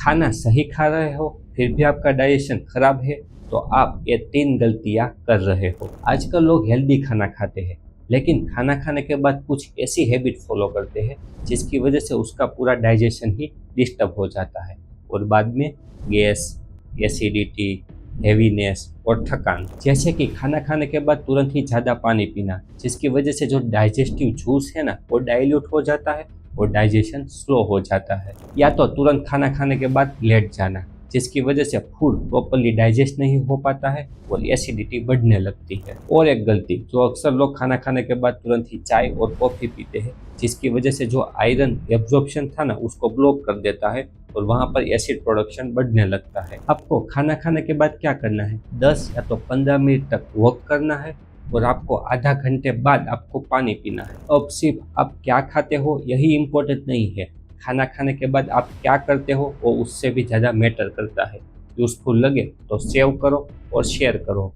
खाना सही खा रहे हो फिर भी आपका डाइजेशन खराब है तो आप ये 3 गलतियां कर रहे हो। आजकल लोग हेल्दी खाना खाते हैं लेकिन खाना खाने के बाद कुछ ऐसी हैबिट फॉलो करते हैं जिसकी वजह से उसका पूरा डाइजेशन ही डिस्टर्ब हो जाता है और बाद में गैस, एसिडिटी, हेवीनेस और थकान। जैसे कि खाना खाने के बाद तुरंत ही ज़्यादा पानी पीना जिसकी वजह से जो डाइजेस्टिव जूस है ना वो डाइल्यूट हो जाता है और डाइजेशन स्लो हो जाता है। या तो तुरंत खाना खाने के बाद लेट जाना जिसकी वजह से फूड प्रॉपरली डाइजेस्ट नहीं हो पाता है और एसिडिटी बढ़ने लगती है। और एक गलती जो अक्सर लोग खाना खाने के बाद तुरंत ही चाय और कॉफ़ी पीते हैं जिसकी वजह से जो आयरन एब्जॉर्प्शन था ना उसको ब्लॉक कर देता है और वहाँ पर एसिड प्रोडक्शन बढ़ने लगता है। आपको खाना खाने के बाद क्या करना है, 10 या तो 15 मिनट तक वॉक करना है और आपको आधा घंटे बाद आपको पानी पीना है। अब सिर्फ आप क्या खाते हो यही इम्पोर्टेंट नहीं है, खाना खाने के बाद आप क्या करते हो वो उससे भी ज़्यादा मैटर करता है। यूज़फुल लगे तो सेव करो और शेयर करो।